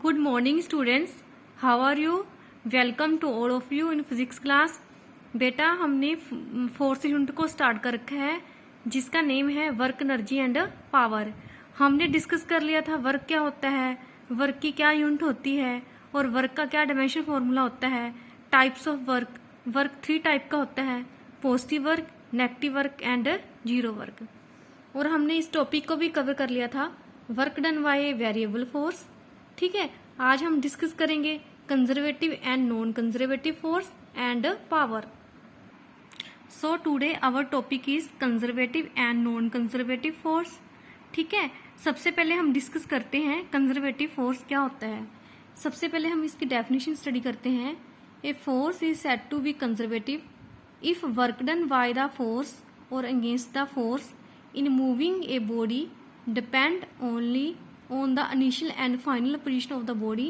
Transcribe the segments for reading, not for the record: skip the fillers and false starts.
Good morning students, how are you? Welcome to all of you in physics class. बेटा हमने fourth unit को start कर रखा है जिसका नेम है वर्क एनर्जी एंड पावर. हमने डिस्कस कर लिया था वर्क क्या होता है, वर्क की क्या यूनिट होती है और वर्क का क्या डायमेंशन फॉर्मूला होता है. Types of work, work 3 type का होता है, positive work, negative work and zero work. और हमने इस टॉपिक को भी कवर कर लिया था work done by variable force. ठीक है, आज हम डिस्कस करेंगे conservative and non conservative force and power. So today our topic is conservative and non conservative force. ठीक है, सबसे पहले हम डिस्कस करते हैं कंजर्वेटिव फोर्स क्या होता है. सबसे पहले हम इसकी डेफिनेशन स्टडी करते हैं. A force is said to be conservative if work done by the force और against the force in moving a body depend only on the initial and final position of the body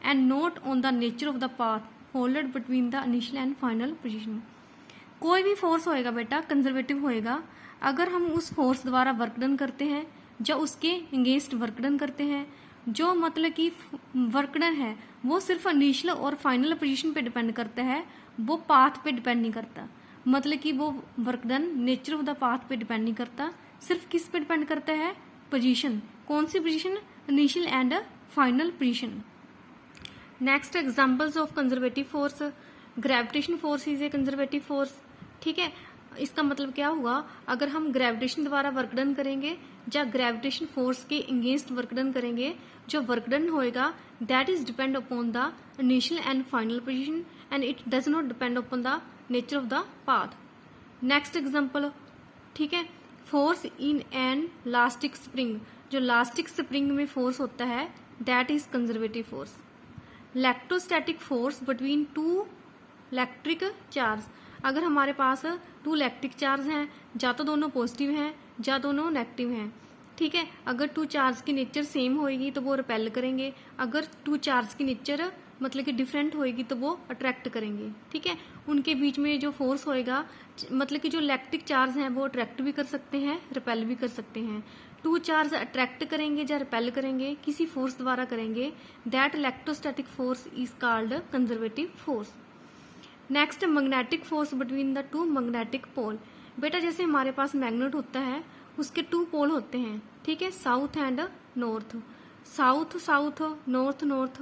and not on the nature of the path followed between the initial and final position. कोई भी force होएगा बेटा conservative होएगा अगर हम उस force द्वारा work done करते हैं जो उसके अगेंस्ट वर्क डन करते हैं. जो मतलब कि वर्क डन है वो सिर्फ इनिशियल और फाइनल पोजीशन पे डिपेंड करता है, वो पाथ पे डिपेंड नहीं करता. मतलब कि वो work done nature of the path पे डिपेंड नहीं करता, सिर्फ किस पे डिपेंड करता है, पोजीशन. कौन सी position, initial and final position. Next examples of conservative force. Gravitation force is a conservative force. ठीक है, इसका मतलब क्या हुआ, अगर हम ग्रेविटेशन द्वारा वर्क डन करेंगे या ग्रेविटेशन फोर्स के अगेंस्ट वर्क डन करेंगे, जो वर्क डन होएगा that is depend upon the initial and final position and it does not depend upon the nature of the path. Next example. ठीक है, force in an elastic spring. जो elastic spring में force होता है that is conservative force. Electrostatic force between two electric charge. अगर हमारे पास 2 electric charge हैं, या तो दोनों पॉजिटिव हैं या दोनों नेगेटिव हैं. ठीक है, अगर 2 चार्ज की नेचर सेम होएगी तो वो रिपेल करेंगे, अगर 2 चार्ज की नेचर मतलब कि डिफरेंट होएगी तो वो अट्रैक्ट करेंगे. ठीक है, उनके बीच में जो फोर्स होएगा मतलब कि जो इलेक्ट्रिक चार्ज हैं वो अट्रैक्ट भी कर सकते हैं, रिपेल भी कर सकते हैं. 2 चार्ज अट्रैक्ट करेंगे या रिपेल करेंगे किसी फोर्स द्वारा करेंगे, that electrostatic force is called conservative force. Next, magnetic force between the 2 magnetic pole. बेटा जैसे हमारे पास मैग्नेट होता है उसके 2 पोल होते हैं. ठीक है, south and north. South south, north north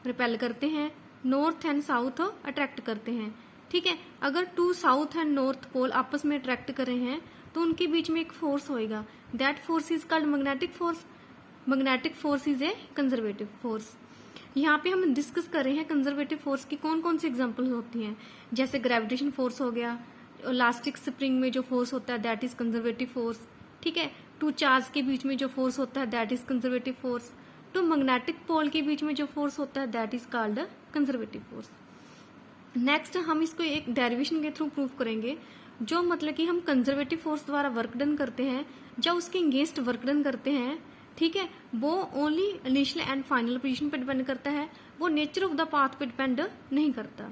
repel करते हैं, नॉर्थ एंड साउथ अट्रैक्ट करते हैं. ठीक है, अगर 2 साउथ एंड नॉर्थ पोल आपस में अट्रैक्ट कर रहे हैं तो उनके बीच में एक फोर्स होएगा, that force is called magnetic force. Magnetic force is a conservative force. यहाँ पे हम डिस्कस कर रहे हैं कंजर्वेटिव फोर्स की कौन कौन सी एग्जांपल्स होती हैं. जैसे ग्रेविटेशन फोर्स हो गया, इलास्टिक स्प्रिंग में जो फोर्स होता है दैट इज कंजर्वेटिव फोर्स. ठीक है, 2 चार्ज के बीच में जो फोर्स होता है that is conservative force. 2 magnetic pole के बीच में जो फोर्स होता है that is called conservative force. Next, हम इसको एक डेरिवेशन के थ्रू प्रूव करेंगे. जो मतलब कि हम कंजर्वेटिव फोर्स द्वारा वर्क डन करते हैं जब उसके अगेंस्ट वर्क डन करते हैं, ठीक है, वो only initial and final position पे डिपेंड करता है, वो नेचर ऑफ द पाथ पे डिपेंड नहीं करता.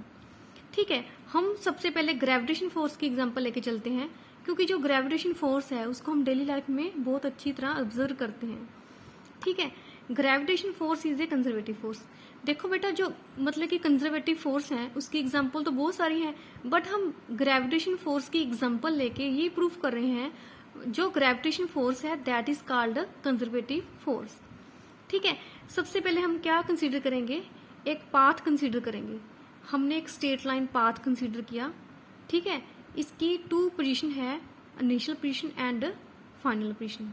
ठीक है, हम सबसे पहले ग्रेविटेशन फोर्स की एग्जांपल लेके चलते हैं क्योंकि जो ग्रेविटेशन फोर्स है उसको हम डेली लाइफ में बहुत अच्छी तरह ऑब्जर्व करते हैं. ठीक है, gravitation force is a conservative force. देखो बेटा जो मतलब कि कंजर्वेटिव फोर्स है उसकी एग्जांपल तो बहुत सारी हैं, बट हम ग्रेविटेशन फोर्स की एग्जांपल लेके ये प्रूफ कर रहे हैं जो ग्रेविटेशन फोर्स है that is called conservative force. ठीक है, सबसे पहले हम क्या कंसीडर करेंगे, एक पाथ कंसीडर करेंगे. हमने एक स्ट्रेट लाइन पाथ कंसीडर किया. ठीक है, इसकी 2 पोजीशन है, initial position and final position.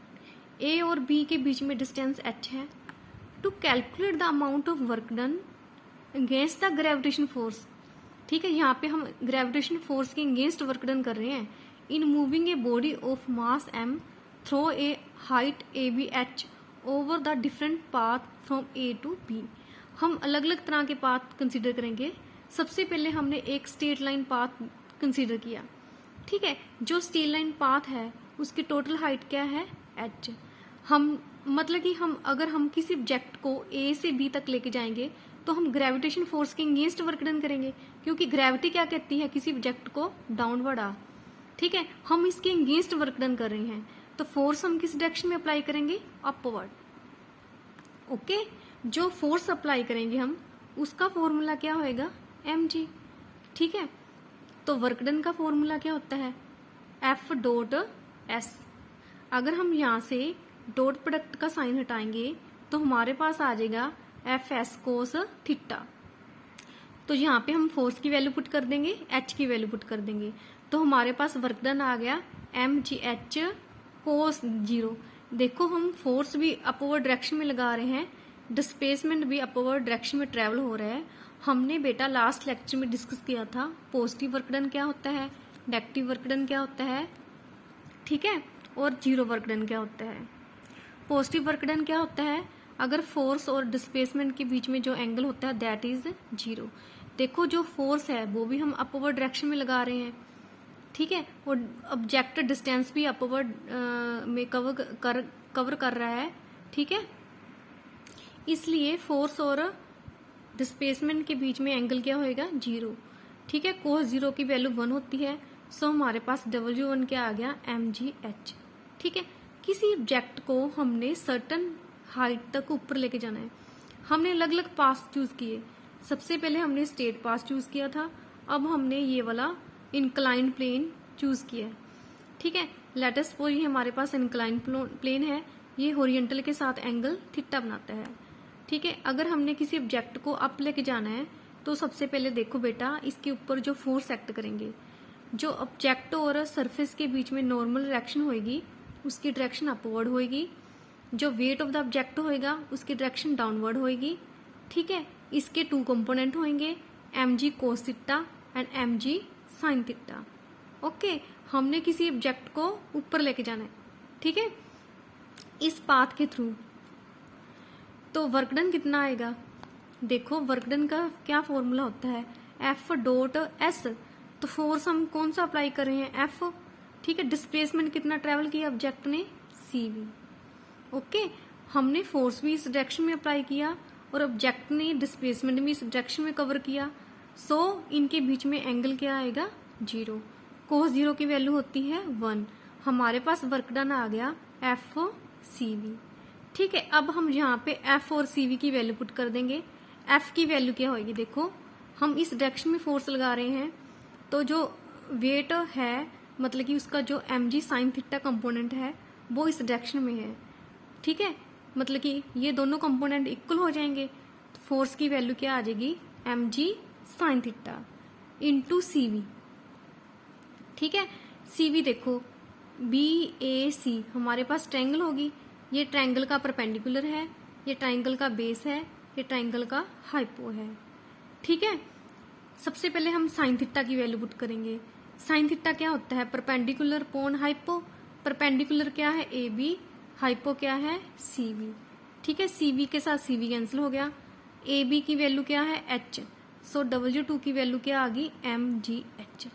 A और बी के बीच में डिस्टेंस h है. To calculate the amount of work done against the gravitation force. ठीक है, यहाँ पे हम ग्रेविटेशन फोर्स के अगेंस्ट वर्क डन कर रहे हैं in moving a body of mass m through a height ABh over the different path from A to B. हम अलग अलग तरह के पाथ कंसीडर करेंगे. सबसे पहले हमने एक स्ट्रेट लाइन पाथ कंसीडर किया. ठीक है, जो स्ट्रेट लाइन पाथ है उसकी टोटल हाइट क्या है, h. हम मतलब कि हम अगर हम किसी ऑब्जेक्ट को A से B तक लेके जाएंगे तो हम ग्रेविटेशन फोर्स के अगेंस्ट वर्क डन करेंगे क्योंकि ग्रेविटी क्या कहती है किसी ऑब्जेक्ट को डाउनवर्ड आ. ठीक है, हम इसके अगेंस्ट वर्क डन कर रहे हैं तो फोर्स हम किस डायरेक्शन में अप्लाई करेंगे, अपवर्ड. ओके, जो फोर्स अप्लाई करेंगे हम उसका फॉर्मूला क्या होएगा, mg। ठीक है, तो वर्क डन का फॉर्मूला क्या होता है, F डॉट S। अगर हम यहाँ से डॉट प्रोडक्ट का साइन हटाएंगे तो हमारे पास आ जाएगा एफ एस कोस थीटा। तो यहाँ पे हम फोर्स की वैल्यू पुट कर देंगे, H की वैल्यू पुट कर देंगे, तो हमारे पास वर्क डन आ गया mgh कोस 0। देखो हम फोर्स भी अपवर्ड डायरेक्शन में लगा रहे हैं, डिस्प्लेसमेंट भी अपवर्ड डायरेक्शन में ट्रेवल हो रहा है। हमने बेटा लास्ट लेक्चर में डिस्कस किया था पॉजिटिव वर्क डन क्या होता है, नेगेटिव वर्क डन क्या होता है, ठीक है, और जीरो वर्क डन क्या होता है। पॉजिटिव वर्क डन क्या होता है, अगर फोर्स और डिस्प्लेसमेंट के बीच में जो एंगल होता है दैट इज 0। देखो जो फोर्स है वो भी हम अपवर्ड डायरेक्शन में लगा रहे हैं, ठीक है, और ऑब्जेक्ट डिस्टेंस भी अपवर्ड में कवर कर रहा है, ठीक है। इसलिए फोर्स और डिस्प्लेसमेंट के बीच में एंगल क्या होएगा, 0, ठीक है। कोस 0 की वैल्यू 1 होती है, सो हमारे पास W1 क्या आ गया, mgh, ठीक है। किसी ऑब्जेक्ट को हमने सर्टन हाइट तक ऊपर लेके जाना है, हमने अलग अलग पाथ चूज किए। सबसे पहले हमने स्ट्रेट पाथ चूज किया था, अब हमने ये वाला इंक्लाइंड प्लेन चूज किया है, ठीक है। लेट अस सपोज ये हमारे पास इंक्लाइंड प्लेन है, ये हॉरिजॉन्टल के साथ एंगल थीटा बनाता है, ठीक है। अगर हमने किसी ऑब्जेक्ट को अप लेके जाना है तो सबसे पहले देखो बेटा इसके ऊपर जो फोर्स एक्ट करेंगे, जो ऑब्जेक्ट और सरफेस के बीच में नॉर्मल डायरेक्शन होगी उसकी डायरेक्शन अपवर्ड होगी, जो वेट ऑफ द ऑब्जेक्ट होएगा उसकी डायरेक्शन डाउनवर्ड होएगी, ठीक है। इसके 2 कंपोनेंट होंगे, mg cos theta and mg sine theta. Okay, हमने किसी ऑब्जेक्ट को ऊपर लेके जाना है, ठीक है, इस पाथ के थ्रू। तो वर्क डन कितना आएगा, देखो वर्क डन का क्या फॉर्मूला होता है, F डॉट S। तो फोर्स हम कौन सा अप्लाई कर रहे हैं, F, ठीक है। डिस्प्लेसमेंट कितना ट्रेवल किया ऑब्जेक्ट ने, CV। ओके, हमने फोर्स भी इस डायरेक्शन में अप्लाई किया और ऑब्जेक्ट ने डिस्प्लेसमेंट भी इस डायरेक्शन में कवर किया, सो इनके बीच में एंगल क्या आएगा, 0। कोस 0 की वैल्यू होती है 1। हमारे पास वर्क डन आ गया F CV, ठीक है। अब हम यहाँ पे F और CV की वैल्यू पुट कर देंगे। F की वैल्यू क्या होगी, देखो हम इस डायरेक्शन में फोर्स लगा रहे हैं, तो जो वेट है मतलब कि उसका जो mg साइन थीटा कंपोनेंट है वो इस डायरेक्शन में है, ठीक है। मतलब कि ये दोनों कंपोनेंट इक्वल हो जाएंगे, तो फोर्स की वैल्यू क्या आ जाएगी, mg sine theta into CV, ठीक है। CV देखो BAC हमारे पास ट्रायंगल होगी, ये ट्रायंगल का परपेंडिकुलर है, ये ट्रायंगल का बेस है, ये ट्रायंगल का हाइपो है, ठीक है। सबसे पहले हम साइन थीटा की वैल्यू पुट करेंगे। साइन थीटा क्या होता है, परपेंडिकुलर अपॉन हाइपो। परपेंडिकुलर क्या है, AB, हाइपो क्या है, CV, ठीक है। CV के साथ CV कैंसिल हो गया, AB की वैल्यू क्या है, H, सो W2 की वैल्यू क्या आ गई, mgh।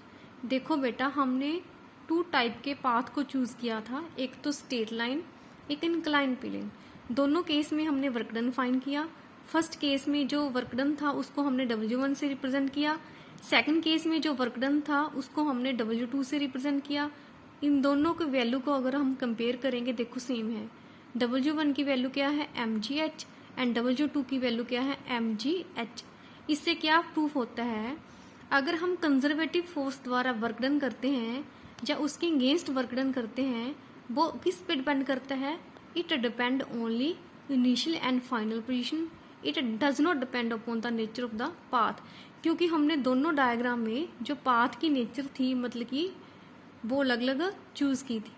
देखो बेटा हमने 2 टाइप के पाथ को चूज किया था, एक तो स्ट्रेट लाइन, एक इंक्लाइन प्लेन। दोनों केस में हमने वर्क डन फाइंड किया। फर्स्ट केस में जो वर्क डन था उसको हमने W1 से रिप्रेजेंट किया, सेकंड केस में जो वर्क डन था उसको हमने W2 से रिप्रेजेंट किया। इन दोनों की वैल्यू को अगर हम कंपेयर करेंगे देखो सेम है, W1 की वैल्यू क्या है, mgh, एंड W2 की वैल्यू क्या है, mgh। इससे क्या प्रूफ होता है, अगर हम कंजर्वेटिव फोर्स द्वारा वर्क डन करते हैं या उसके अगेंस्ट वर्क डन करते हैं वो किस पे डिपेंड करता है, it depend only initial and final position, it does not depend upon the nature of the path. क्योंकि हमने दोनों डायग्राम में जो पाथ की नेचर थी मतलब कि वो अलग अलग चूज की थी।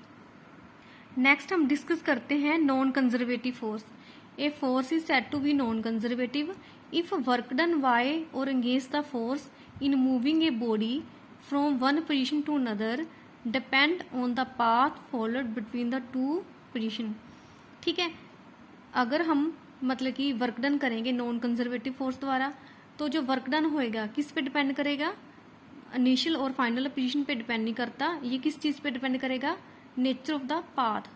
नेक्स्ट हम डिस्कस करते हैं non conservative force. A force is said to be non conservative if work done by और against the force in moving a body from one position to another depend on the path followed between the two position, ठीक है। अगर हम मतलब कि work done करेंगे non conservative force द्वारा तो जो वर्क डन होएगा किस पे डिपेंड करेगा, इनिशियल और फाइनल पोजीशन पे डिपेंड नहीं करता, ये किस चीज पे डिपेंड करेगा, nature of the path.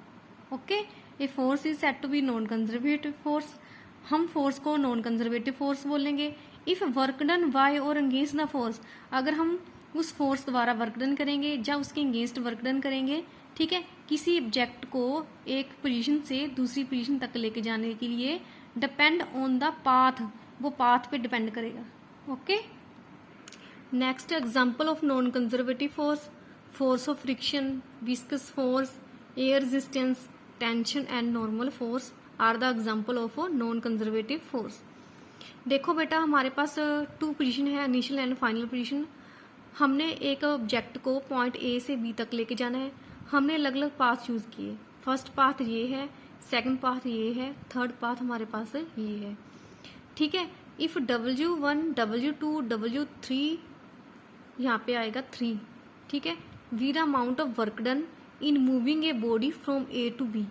Okay, a force is said to be non conservative force, हम फोर्स को नॉन कंजर्वेटिव फोर्स बोलेंगे। इफ वर्क डन बाय और अगेंस्ट द फोर्स, अगर हम उस फोर्स द्वारा वर्क डन करेंगे या उसके अगेंस्ट वर्क डन करेंगे, ठीक है, किसी ऑब्जेक्ट को एक पोजीशन से दूसरी पोजीशन तक लेके जाने के लिए डिपेंड ऑन द पाथ, वो पाथ पे डिपेंड करेगा। Okay, next example of non conservative force, force of friction, viscous force, air resistance, tension and normal force are the example of non conservative force. देखो बेटा, हमारे पास 2 position है, initial and final position. हमने एक object को point A से B तक लेके जाना है। हमने अलग अलग पाथ यूज किए। फर्स्ट पाथ ये है, सेकंड पाथ ये है, थर्ड पाथ हमारे पास ये है। ठीक है, इफ W1, W2, W3, यहाँ पे आएगा 3। ठीक है, we the amount of work done in moving a body from A to B.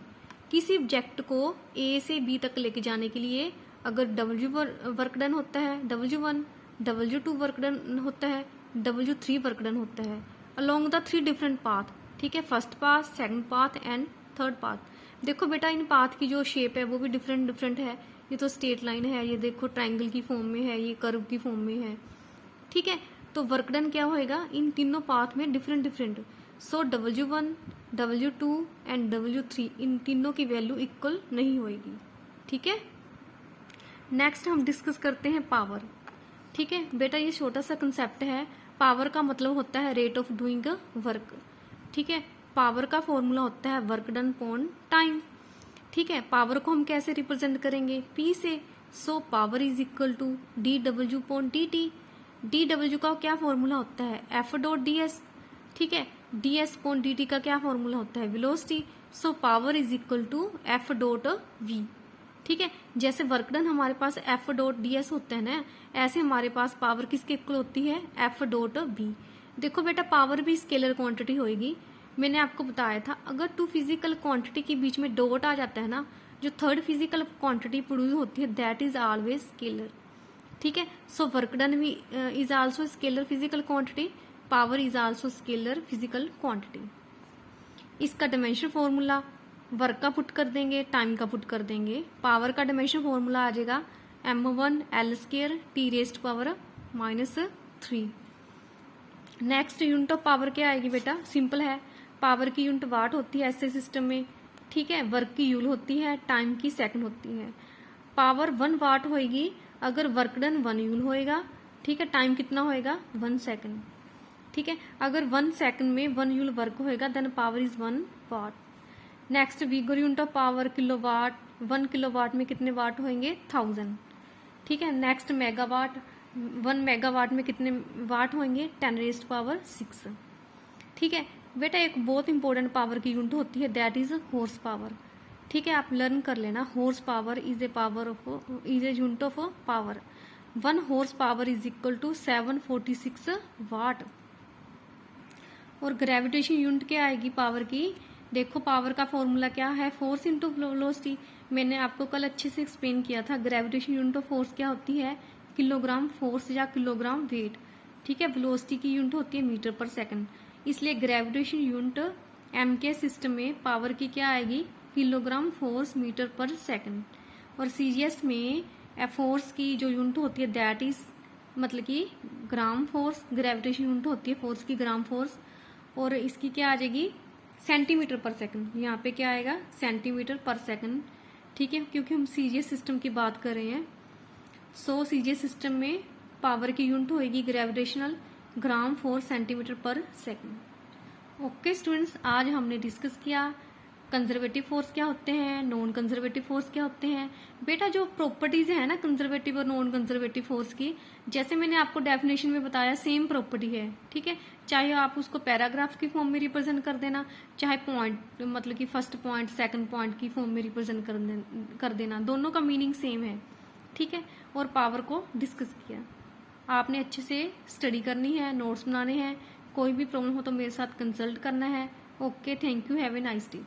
किसी ऑब्जेक्ट को ए से बी तक लेके जाने के लिए अगर W वर्क डन होता है, W1, W2 वर्क डन होता है, W3 वर्क डन होता है अलोंग द 3 डिफरेंट पाथ। ठीक है, first path, second path and third path. देखो बेटा, इन पाथ की जो शेप है वो भी डिफरेंट डिफरेंट है। ये तो स्ट्रेट लाइन है, ये देखो ट्रायंगल की फॉर्म में है, ये कर्व की फॉर्म में है। ठीक है, तो वर्क डन क्या होएगा इन तीनों पाथ में different different. So W1, W2 and W3 इन तीनों की वैल्यू इक्वल नहीं होएगी। ठीक है, नेक्स्ट हम डिस्कस करते हैं पावर। ठीक है बेटा, ये छोटा सा कंसेप्ट है। पावर का मतलब होता है रेट ऑफ डूइंग वर्क। ठीक है, पावर का फॉर्मूला होता है वर्क डन अपॉन टाइम। ठीक है, पावर को हम कैसे रिप्रेजेंट करेंगे, P से। So power is equal to dW upon dt। dW का क्या फॉर्मूला होता है, F डॉट ds। ठीक है, ds अपॉन dt का क्या फॉर्मूला होता है, velocity. So power is equal to F dot v। ठीक है, जैसे वर्क डन हमारे पास F डॉट ds होता है ना, ऐसे हमारे पास पावर किसके इक्वल होती है, F डॉट v। देखो बेटा, पावर भी स्केलर क्वांटिटी होगी। मैंने आपको बताया था अगर 2 फिजिकल क्वांटिटी के बीच में डॉट आ जाता है ना, जो थर्ड फिजिकल क्वांटिटी प्रोड्यूस होती है दैट इज ऑलवेज स्केलर। ठीक है, सो वर्क डन भी is also scalar physical quantity, power is also scalar physical quantity. इसका डायमेंशन फॉर्मूला वर्क का पुट कर देंगे, टाइम का पुट कर देंगे। पावर का डायमेंशन फॉर्मूला आ जाएगा m1 L² T rest power -3। Next unit of power क्या आएगी बेटा, सिंपल है। पावर की यूनिट वाट होती है ऐसे सिस्टम में। ठीक है, वर्क की यूल होती है, टाइम की सेकंड होती है। पावर 1 वाट होएगी अगर वर्क डन 1 यूल होएगा। ठीक है, टाइम कितना होएगा 1 सेकंड। ठीक है, अगर 1 सेकंड में 1 यूल वर्क होएगा then power is 1 watt. Next bigger unit of power kilowatt. 1 kilowatt में कितने वाट होंगे, 1000। ठीक है, नेक्स्ट मेगावाट। 1 मेगावाट में कितने वाट होंगे, 10 रेस्ट पावर 6। ठीक है बेटा, एक बहुत इंपॉर्टेंट पावर की यूनिट होती है दैट इज हॉर्स पावर। ठीक है, आप लर्न कर लेना, horse power is a unit of power. 1 horse power is equal to 746 watt. और ग्रेविटेशन यूनिट क्या आएगी पावर की, देखो पावर का फॉर्मूला क्या है, फोर्स इंटू वेलोसिटी। मैंने आपको कल अच्छे से एक्सप्लेन किया था। ग्रेविटेशन यूनिट ऑफ फोर्स क्या होती है, किलोग्राम फोर्स या किलोग्राम वेट। ठीक है, वेलोसिटी की यूनिट होती है मीटर पर सेकंड। इसलिए ग्रेविटेशन यूनिट m के सिस्टम में पावर की क्या आएगी, किलोग्राम फोर्स मीटर पर सेकंड। और सीजीएस में फोर्स की जो यूनिट होती है दैट इज मतलब कि ग्राम फोर्स। ग्रेविटेशन यूनिट होती है फोर्स की ग्राम फोर्स। और इसकी क्या आ जाएगी, सेंटीमीटर पर सेकंड। यहाँ पे क्या आएगा, सेंटीमीटर पर सेकंड। ठीक है, क्योंकि हम सीजीएस सिस्टम की बात कर रहे हैं। सो सीजीएस सिस्टम में पावर की यूनिट होगी ग्रेविटेशनल ग्राम फोर्स सेंटीमीटर पर सेकंड। ओके स्टूडेंट्स, आज हमने डिस्कस किया कंजर्वेटिव फोर्स क्या होते हैं, नॉन कंजर्वेटिव फोर्स क्या होते हैं। बेटा जो प्रॉपर्टीज है ना कंजर्वेटिव और नॉन कंजर्वेटिव फोर्स की, जैसे मैंने आपको डेफिनेशन में बताया सेम प्रॉपर्टी है। ठीक है, चाहे आप उसको पैराग्राफ की फॉर्म में रिप्रेजेंट कर देना, चाहे पॉइंट मतलब कि फर्स्ट पॉइंट सेकंड पॉइंट की फॉर्म में रिप्रेजेंट कर देना, दोनों का मीनिंग सेम है। ठीक है, और पावर को डिस्कस किया। आपने अच्छे से स्टडी करनी है, नोट्स बनाने हैं। कोई भी प्रॉब्लम हो तो मेरे साथ कंसल्ट करना है। Okay, thank you, have a nice day.